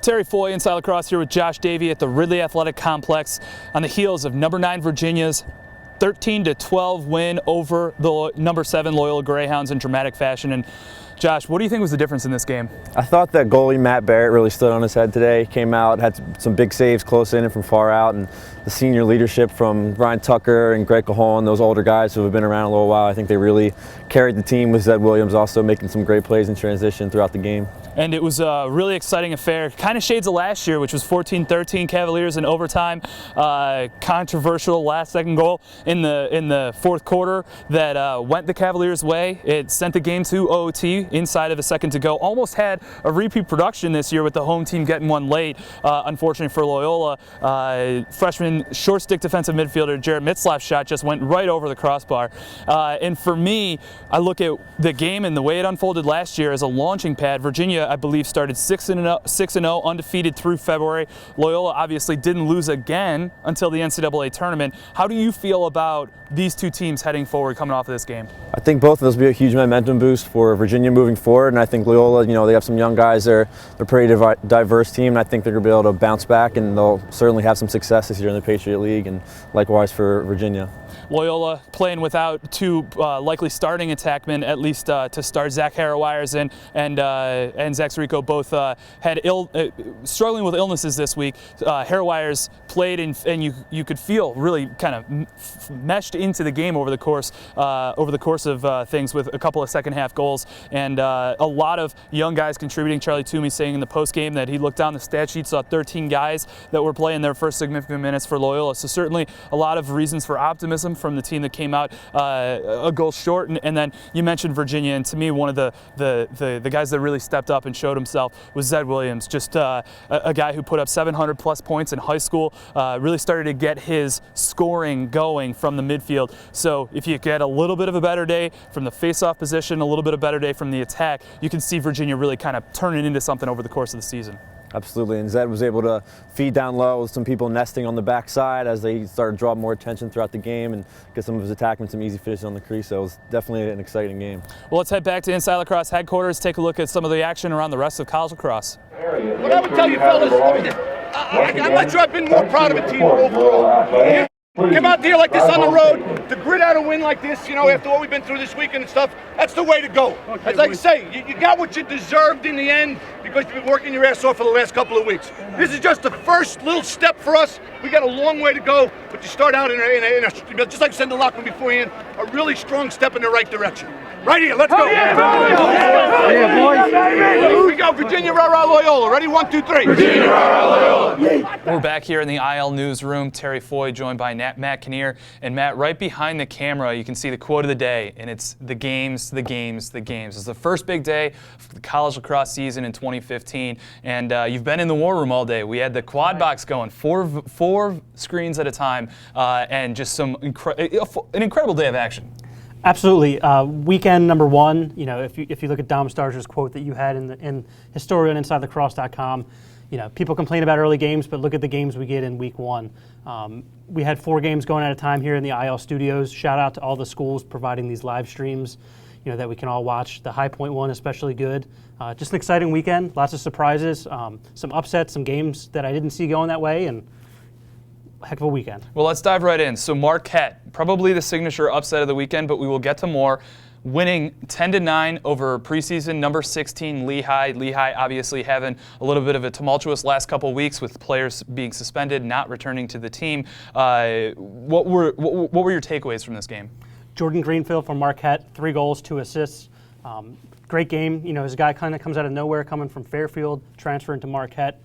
Terry Foy inside Lacrosse here with Josh Davey at the Ridley Athletic Complex on the heels of number 9 Virginia's 13-12 win over the number 7 Loyola Greyhounds in dramatic fashion. And Josh, what do you think was the difference in this game? I thought that goalie Matt Barrett really stood on his head today. Came out, had some big saves close in and from far out, and the senior leadership from Ryan Tucker and Greg Cajon, those older guys who have been around a little while, I think they really carried the team, with Zed Williams also making some great plays in transition throughout the game. And it was a really exciting affair, kind of shades of last year, which was 14-13 Cavaliers in overtime. Controversial last-second goal in the fourth quarter that went the Cavaliers' way. It sent the game to OT inside of a second to go. Almost had a repeat production this year with the home team getting one late. Unfortunately for Loyola, freshman short stick defensive midfielder Jared Mitzlaff's shot just went right over the crossbar. And for me, I look at the game and the way it unfolded last year as a launching pad. Virginia, I believe, started 6-0, undefeated through February. Loyola obviously didn't lose again until the NCAA tournament. How do you feel about these two teams heading forward coming off of this game? I think both of those will be a huge momentum boost for Virginia moving forward, and I think Loyola, they have some young guys. They're a pretty diverse team, and I think they're going to be able to bounce back, and they'll certainly have some success this year in the Patriot League, and likewise for Virginia. Loyola playing without two likely starting attackmen, at least to start. Zach Harrowires and Zach Zarico both had struggling with illnesses this week. Harrowires played, and you could feel really kind of meshed into the game over the course of things, with a couple of second-half goals and a lot of young guys contributing. Charlie Toomey saying in the post-game that he looked down the stat sheet, saw 13 guys that were playing their first significant minutes for Loyola. So certainly a lot of reasons for optimism from the team that came out a goal short. And then you mentioned Virginia, and to me, one of the guys that really stepped up and showed himself was Zed Williams, just a guy who put up 700-plus points in high school, really started to get his scoring going from the midfield. So if you get a little bit of a better day from the face-off position, a little bit of a better day from the attack, you can see Virginia really kind of turning into something over the course of the season. Absolutely, and Zed was able to feed down low with some people nesting on the backside as they started to draw more attention throughout the game and get some of his attackmen some easy finishes on the crease. So it was definitely an exciting game. Well, let's head back to Inside Lacrosse headquarters, take a look at some of the action around the rest of college lacrosse. What I would tell you fellas, I'm not sure I've been more proud of a team overall. Come out there like this on the road, to grit out a win like this, after what we've been through this weekend and stuff, that's the way to go. As I say, you got what you deserved in the end because you've been working your ass off for the last couple of weeks. This is just the first little step for us. We got a long way to go, but you start out in a just like I said in the locker room beforehand, a really strong step in the right direction. Right here, let's go. Here we go, Virginia, rah-rah, Loyola. Ready, 1, 2, 3. Virginia, rah-rah, Loyola. We're back here in the IL newsroom. Terry Foy joined by Matt Kinnear. And Matt, right behind the camera, you can see the quote of the day, and it's the games, the games, the games. It's the first big day for the college lacrosse season in 2015, and you've been in the war room all day. We had the quad box going, four screens at a time, and just an incredible day of action. Absolutely. Weekend number one, if you look at Dom Starcher's quote that you had in his story on InsideLacrosse.com, people complain about early games, but look at the games we get in week one. We had 4 games going at a time here in the IL studios. Shout out to all the schools providing these live streams, that we can all watch. The High Point one especially good. Just an exciting weekend, lots of surprises, some upsets, some games that I didn't see going that way, and heck of a weekend. Well, let's dive right in. So Marquette, probably the signature upset of the weekend, but we will get to more. Winning 10-9 over preseason number 16 Lehigh. Lehigh obviously having a little bit of a tumultuous last couple weeks with players being suspended, not returning to the team. What were your takeaways from this game? Jordan Greenfield from Marquette, 3 goals, 2 assists. Great game. His guy kind of comes out of nowhere, coming from Fairfield, transferring to Marquette.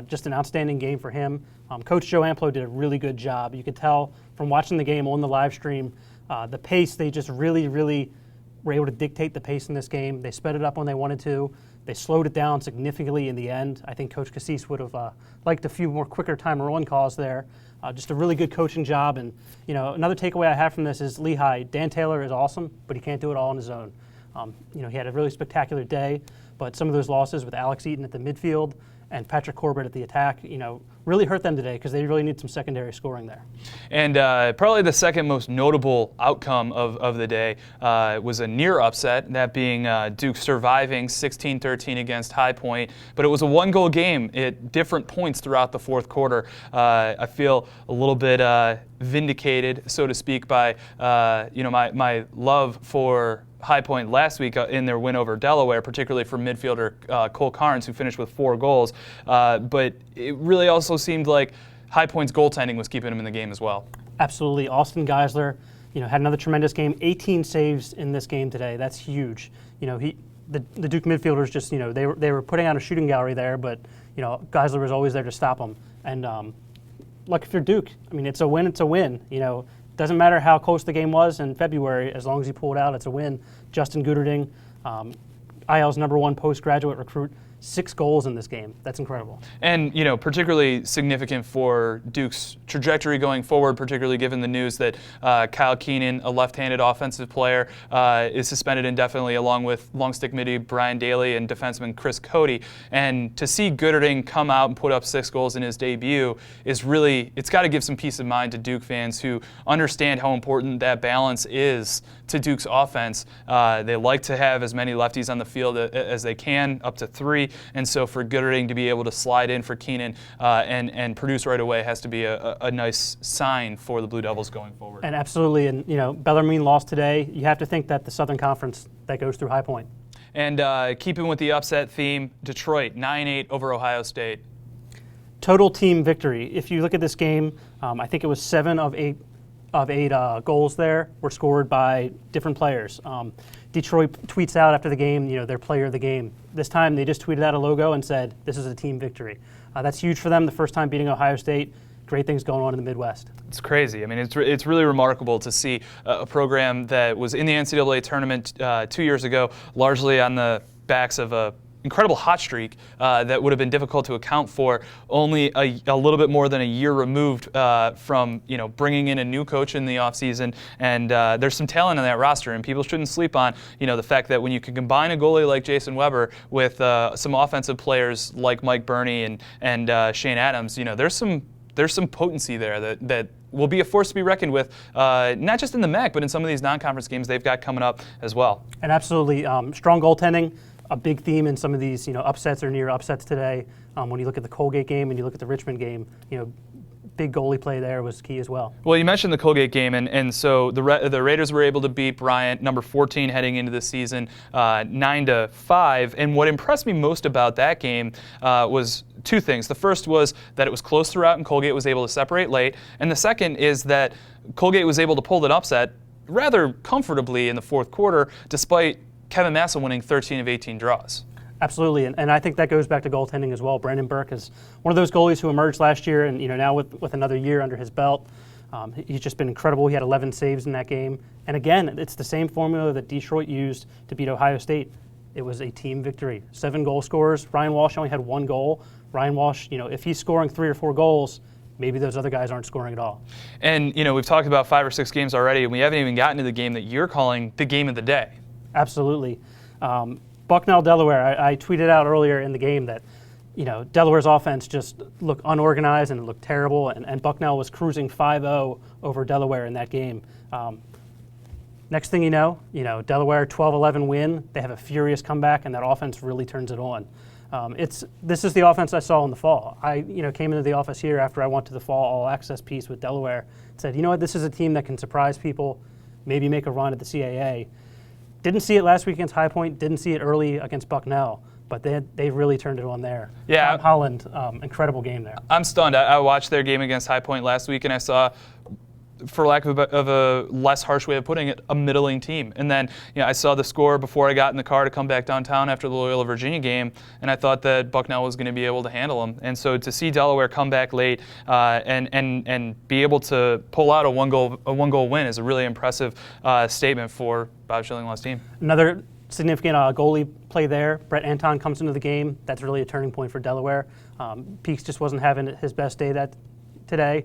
Just an outstanding game for him. Coach Joe Amplo did a really good job. You could tell from watching the game on the live stream, the pace, they just really were able to dictate the pace in this game. They sped it up when they wanted to. They slowed it down significantly in the end. I think Coach Cassis would have liked a few more quicker time run calls there. Just a really good coaching job. And another takeaway I have from this is Lehigh. Dan Taylor is awesome, but he can't do it all on his own. He had a really spectacular day, but some of those losses with Alex Eaton at the midfield and Patrick Corbett at the attack, really hurt them today because they really need some secondary scoring there. And probably the second most notable outcome of the day was a near upset, that being Duke surviving 16-13 against High Point. But it was a one-goal game at different points throughout the fourth quarter. I feel a little bit vindicated, so to speak, by my love for High Point last week in their win over Delaware, particularly for midfielder Cole Carnes, who finished with 4 goals. But it really also seemed like High Point's goaltending was keeping him in the game as well. Absolutely. Austin Geisler, had another tremendous game. 18 saves in this game today. That's huge. The Duke midfielders just, they were putting out a shooting gallery there, but Geisler was always there to stop them. And look, if you're Duke, it's a win. It's a win. Doesn't matter how close the game was in February, as long as you pull it out, it's a win. Justin Gooderding, IL's #1 postgraduate recruit, 6 goals in this game. That's incredible. And, particularly significant for Duke's trajectory going forward, particularly given the news that Kyle Keenan, a left-handed offensive player, is suspended indefinitely, along with long-stick midi Brian Daly and defenseman Chris Cody. And to see Gooderding come out and put up 6 goals in his debut is really, it's got to give some peace of mind to Duke fans who understand how important that balance is to Duke's offense. They like to have as many lefties on the field as they can, up to 3. And so for Gooderding to be able to slide in for Keenan and produce right away has to be a nice sign for the Blue Devils going forward. And absolutely. And, Bellarmine lost today. You have to think that the Southern Conference, that goes through High Point. And keeping with the upset theme, Detroit 9-8 over Ohio State. Total team victory. If you look at this game, I think it was 7 of 8 goals there were scored by different players. Detroit tweets out after the game, their player of the game. This time they just tweeted out a logo and said, this is a team victory. That's huge for them, the first time beating Ohio State. Great things going on in the Midwest. It's crazy. It's really remarkable to see a program that was in the NCAA tournament 2 years ago, largely on the backs of a incredible hot streak that would have been difficult to account for, only a little bit more than a year removed from bringing in a new coach in the offseason. And there's some talent on that roster, and people shouldn't sleep on the fact that when you can combine a goalie like Jason Weber with some offensive players like Mike Burney and Shane Adams, there's some potency there that will be a force to be reckoned with, not just in the MAC, but in some of these non-conference games they've got coming up as well. And absolutely, strong goaltending. A big theme in some of these, upsets or near upsets today. When you look at the Colgate game and you look at the Richmond game, big goalie play there was key as well. Well, you mentioned the Colgate game, and so the Raiders were able to beat Bryant, number 14 heading into the season, 9-5. And what impressed me most about that game was 2 things. The first was that it was close throughout, and Colgate was able to separate late. And the second is that Colgate was able to pull an upset rather comfortably in the fourth quarter, despite Kevin Massa winning 13 of 18 draws. Absolutely, and I think that goes back to goaltending as well. Brandon Burke is one of those goalies who emerged last year, and now with another year under his belt, he's just been incredible. He had 11 saves in that game, and again, it's the same formula that Detroit used to beat Ohio State. It was a team victory. 7 goal scorers. Ryan Walsh only had 1 goal. Ryan Walsh, if he's scoring 3 or 4 goals, maybe those other guys aren't scoring at all. And we've talked about 5 or 6 games already, and we haven't even gotten to the game that you're calling the game of the day. Absolutely. Bucknell, Delaware, I tweeted out earlier in the game that, Delaware's offense just looked unorganized and it looked terrible, and Bucknell was cruising 5-0 over Delaware in that game. Next thing you know, Delaware 12-11 win. They have a furious comeback, and that offense really turns it on. This is the offense I saw in the fall. I came into the office here after I went to the fall all-access piece with Delaware, said, this is a team that can surprise people, maybe make a run at the CAA. Didn't see it last week against High Point, didn't see it early against Bucknell, but they really turned it on there. Yeah. Tom Holland, incredible game there. I'm stunned. I watched their game against High Point last week, and I saw, for lack of a less harsh way of putting it, a middling team. And then I saw the score before I got in the car to come back downtown after the Loyola Virginia game, and I thought that Bucknell was going to be able to handle them. And so to see Delaware come back late and be able to pull out a one goal win is a really impressive statement for Bob Schilling's team. Another significant goalie play there. Brett Anton comes into the game. That's really a turning point for Delaware. Peaks just wasn't having his best day today.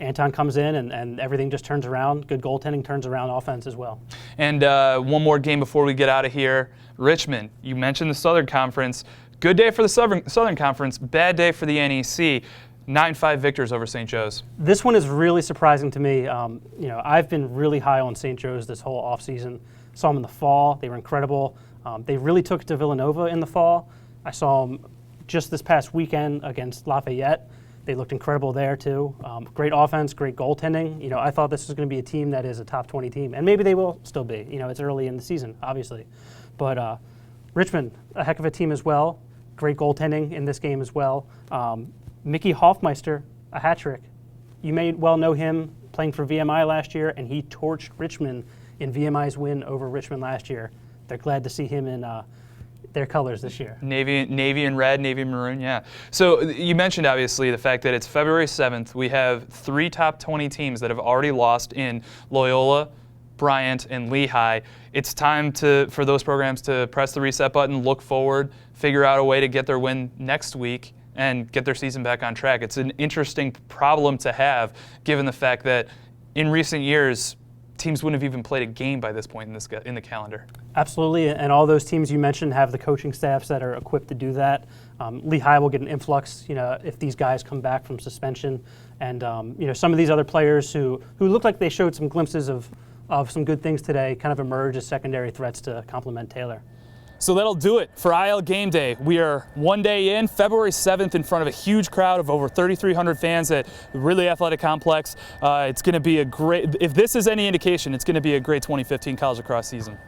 Anton comes in and everything just turns around. Good goaltending turns around offense as well. And one more game before we get out of here. Richmond, you mentioned the Southern Conference. Good day for the Southern Conference, bad day for the NEC. 9-5 victors over St. Joe's. This one is really surprising to me. I've been really high on St. Joe's this whole offseason. Saw them in the fall. They were incredible. They really took it to Villanova in the fall. I saw them just this past weekend against Lafayette. They looked incredible there, too. Great offense, great goaltending. I thought this was going to be a team that is a top 20 team, and maybe they will still be. It's early in the season, obviously. But Richmond, a heck of a team as well. Great goaltending in this game as well. Mickey Hoffmeister, a hat trick. You may well know him playing for VMI last year, and he torched Richmond in VMI's win over Richmond last year. They're glad to see him in their colors this year. Navy and red, navy and maroon, yeah. So you mentioned, obviously, the fact that it's February 7th. We have 3 top 20 teams that have already lost in Loyola, Bryant, and Lehigh. It's time for those programs to press the reset button, look forward, figure out a way to get their win next week, and get their season back on track. It's an interesting problem to have, given the fact that in recent years, teams wouldn't have even played a game by this point in the calendar. Absolutely, and all those teams you mentioned have the coaching staffs that are equipped to do that. Lehigh will get an influx, if these guys come back from suspension, and some of these other players who look like they showed some glimpses of some good things today kind of emerge as secondary threats to complement Taylor. So that'll do it for IL Game Day. We are one day in, February 7th, in front of a huge crowd of over 3,300 fans at the Ridley Athletic Complex. It's going to be a great, if this is any indication, it's going to be a great 2015 college lacrosse season.